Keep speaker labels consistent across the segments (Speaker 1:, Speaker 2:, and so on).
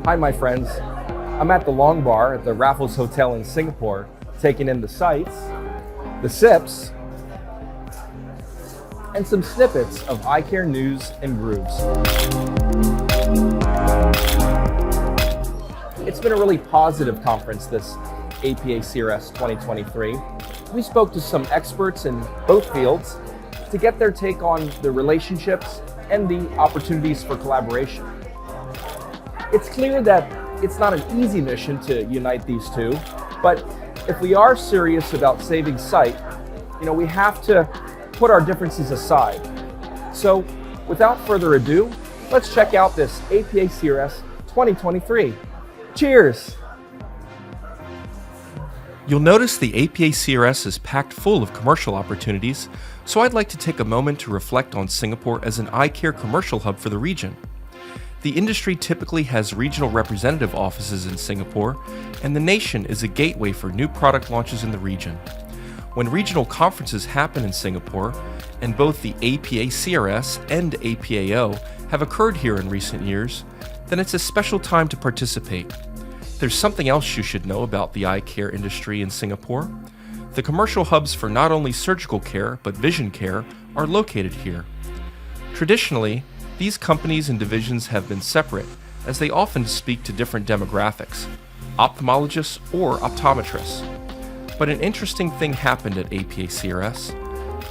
Speaker 1: Hi, my friends. I'm at the Long Bar at the Raffles Hotel in Singapore, taking in the sights, the sips, and some snippets of eye care news and grooves. It's been a really positive conference, this APACRS 2023. We spoke to some experts in both fields to get their take on the relationships and the opportunities for collaboration. It's clear that it's not an easy mission to unite these two, but if we are serious about saving sight, we have to put our differences aside. So without further ado, let's check out this APACRS 2023. Cheers!
Speaker 2: You'll notice the APACRS is packed full of commercial opportunities, so I'd like to take a moment to reflect on Singapore as an eye care commercial hub for the region. The industry typically has regional representative offices in Singapore, and the nation is a gateway for new product launches in the region. When regional conferences happen in Singapore, and both the APACRS and APAO have occurred here in recent years, then it's a special time to participate. There's something else you should know about the eye care industry in Singapore. The commercial hubs for not only surgical care but vision care are located here. Traditionally, these companies and divisions have been separate, as they often speak to different demographics, ophthalmologists or optometrists. But an interesting thing happened at APACRS.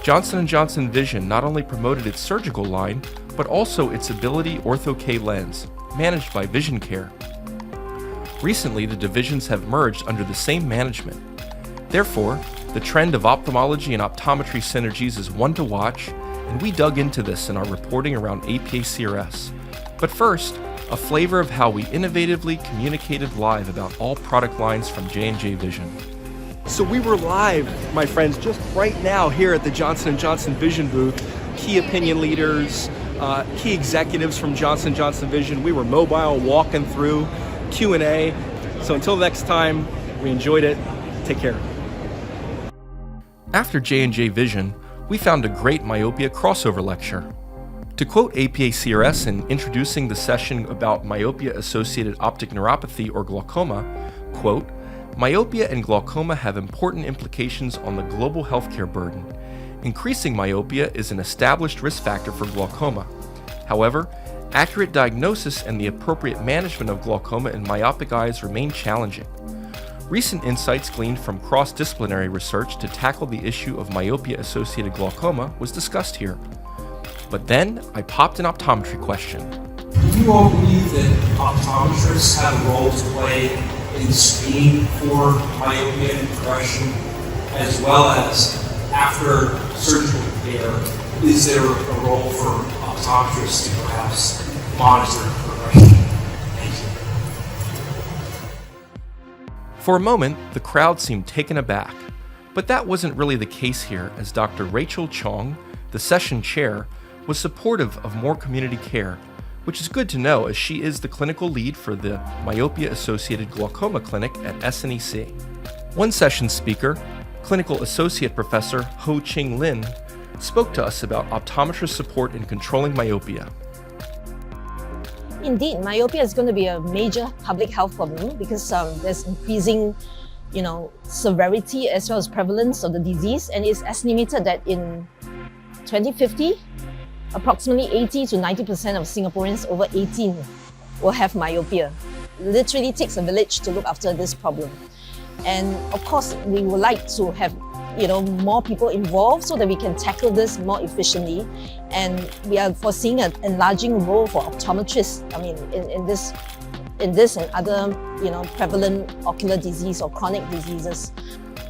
Speaker 2: Johnson & Johnson Vision not only promoted its surgical line, but also its Ability Ortho-K lens, managed by Vision Care. Recently, the divisions have merged under the same management. Therefore, the trend of ophthalmology and optometry synergies is one to watch, and we dug into this in our reporting around APACRS. But first, a flavor of how we innovatively communicated live about all product lines from J&J Vision.
Speaker 3: So we were live, my friends, just right now here at the Johnson & Johnson Vision booth. Key opinion leaders, key executives from Johnson & Johnson Vision. We were mobile, walking through, Q&A. So until next time, we enjoyed it. Take care.
Speaker 2: After J&J Vision, we found a great myopia crossover lecture. To quote APACRS in introducing the session about myopia-associated optic neuropathy or glaucoma, quote, "Myopia and glaucoma have important implications on the global healthcare burden. Increasing myopia is an established risk factor for glaucoma. However, accurate diagnosis and the appropriate management of glaucoma in myopic eyes remain challenging. Recent insights gleaned from cross-disciplinary research to tackle the issue of myopia-associated glaucoma was discussed here. But then I popped an optometry question.
Speaker 4: Do you all believe that optometrists have a role to play in screening for myopia and progression, as well as after surgical care? Is there a role for optometrists to perhaps monitor progression? Thank you.
Speaker 2: For a moment, the crowd seemed taken aback, but that wasn't really the case here, as Dr. Rachel Chong, the session chair, was supportive of more community care, which is good to know as she is the clinical lead for the Myopia-Associated Glaucoma Clinic at SNEC. One session speaker, Clinical Associate Professor Ho Ching Lin, spoke to us about optometrist support in controlling myopia.
Speaker 5: Indeed, myopia is going to be a major public health problem because there's increasing, severity as well as prevalence of the disease, and it's estimated that in 2050, approximately 80 to 90% of Singaporeans over 18 will have myopia. It literally takes a village to look after this problem. And of course, we would like to have more people involved so that we can tackle this more efficiently. And we are foreseeing an enlarging role for optometrists. I mean, in this and other, prevalent ocular disease or chronic diseases.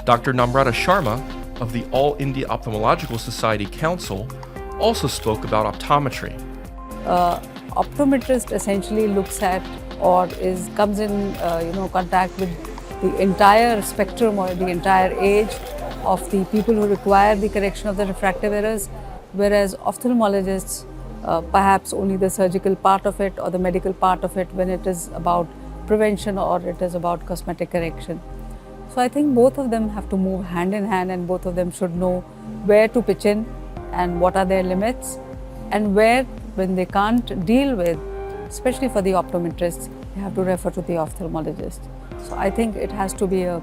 Speaker 2: Dr. Namrata Sharma of the All India Ophthalmological Society Council also spoke about optometry.
Speaker 6: Optometrist essentially looks at or comes in contact with the entire spectrum or the entire age of the people who require the correction of the refractive errors, whereas ophthalmologists perhaps only the surgical part of it or the medical part of it when it is about prevention or it is about cosmetic correction. So I think both of them have to move hand in hand, and both of them should know where to pitch in and what are their limits, and where, when they can't deal with especially for the optometrists, they have to refer to the ophthalmologist. So I think it has to be a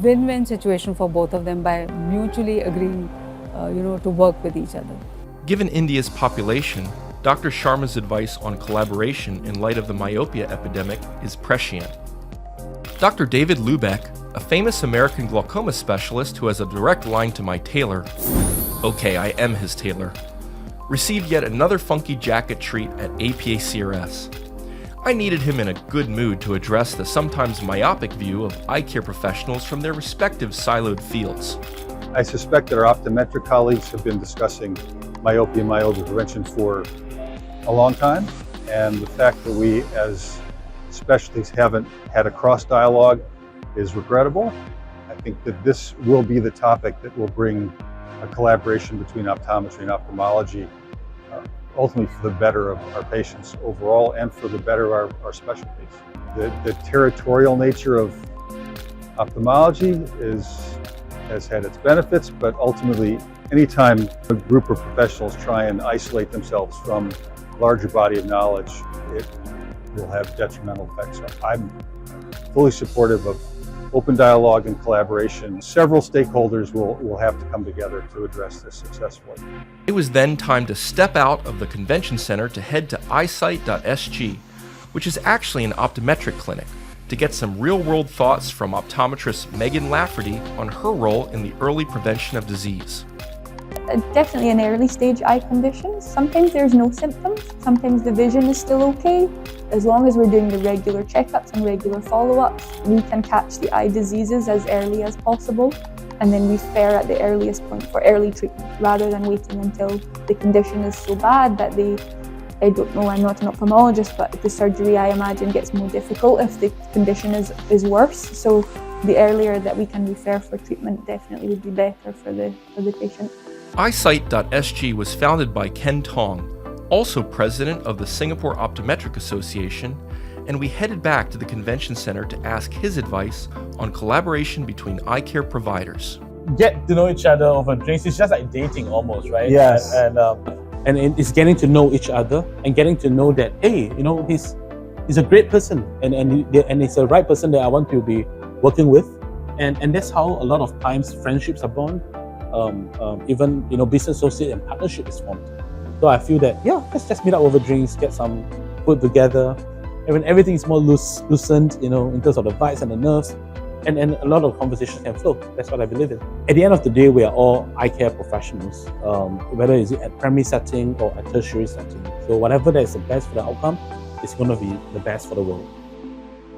Speaker 6: win-win situation for both of them by mutually agreeing, to work with each other.
Speaker 2: Given India's population, Dr. Sharma's advice on collaboration in light of the myopia epidemic is prescient. Dr. David Lubeck, a famous American glaucoma specialist who has a direct line to my tailor, okay, I am his tailor, received yet another funky jacket treat at APACRS. I needed him in a good mood to address the sometimes myopic view of eye care professionals from their respective siloed fields.
Speaker 7: I suspect that our optometric colleagues have been discussing myopia and myopia prevention for a long time, and the fact that we as specialties haven't had a cross dialogue is regrettable. I think that this will be the topic that will bring a collaboration between optometry and ophthalmology, ultimately for the better of our patients overall and for the better of our specialties. The territorial nature of ophthalmology has had its benefits, but ultimately anytime a group of professionals try and isolate themselves from a larger body of knowledge, it will have detrimental effects. So I'm fully supportive of open dialogue and collaboration. Several stakeholders will have to come together to address this successfully.
Speaker 2: It was then time to step out of the convention center to head to eyesight.sg, which is actually an optometric clinic, to get some real-world thoughts from optometrist Megan Lafferty on her role in the early prevention of disease.
Speaker 8: Definitely an early stage eye condition. Sometimes there's no symptoms, sometimes the vision is still okay. As long as we're doing the regular checkups and regular follow-ups, we can catch the eye diseases as early as possible, and then we fare at the earliest point for early treatment, rather than waiting until the condition is so bad that I don't know, I'm not an ophthalmologist, but the surgery I imagine gets more difficult if the condition is worse. So the earlier that we can refer for treatment definitely would be better for the patient.
Speaker 2: Eyesight.sg was founded by Ken Tong, also president of the Singapore Optometric Association, and we headed back to the convention center to ask his advice on collaboration between eye care providers.
Speaker 9: Get to know each other over drinks. It's just like dating almost, right?
Speaker 10: Yes.
Speaker 9: And it's getting to know each other and getting to know that, hey, he's a great person and he's the right person that I want to be working with. And that's how a lot of times friendships are born. Even business associate and partnership is formed. So I feel that let's just meet up over drinks, get some food together, and when everything is more loosened, in terms of the vibes and the nerves, and a lot of conversations can flow. That's what I believe in. At the end of the day, we are all eye care professionals, whether it's at primary setting or at tertiary setting. So whatever that is the best for the outcome is going to be the best for the world.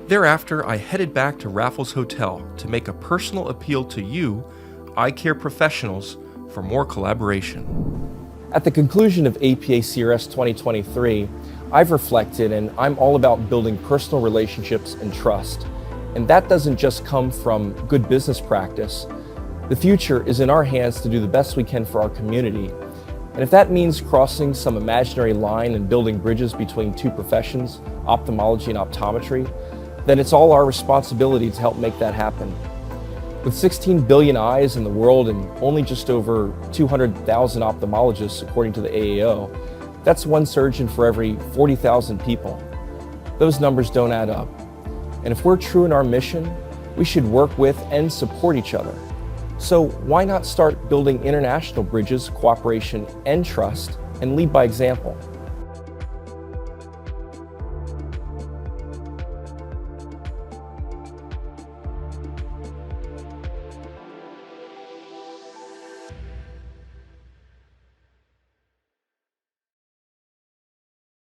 Speaker 2: Thereafter, I headed back to Raffles Hotel to make a personal appeal to you, eye care professionals, for more collaboration.
Speaker 1: At the conclusion of APACRS 2023, I've reflected, and I'm all about building personal relationships and trust. And that doesn't just come from good business practice. The future is in our hands to do the best we can for our community. And if that means crossing some imaginary line and building bridges between two professions, ophthalmology and optometry, then it's all our responsibility to help make that happen. With 16 billion eyes in the world and only just over 200,000 ophthalmologists according to the AAO, that's one surgeon for every 40,000 people. Those numbers don't add up. And if we're true in our mission, we should work with and support each other. So why not start building international bridges, cooperation, and trust, and lead by example?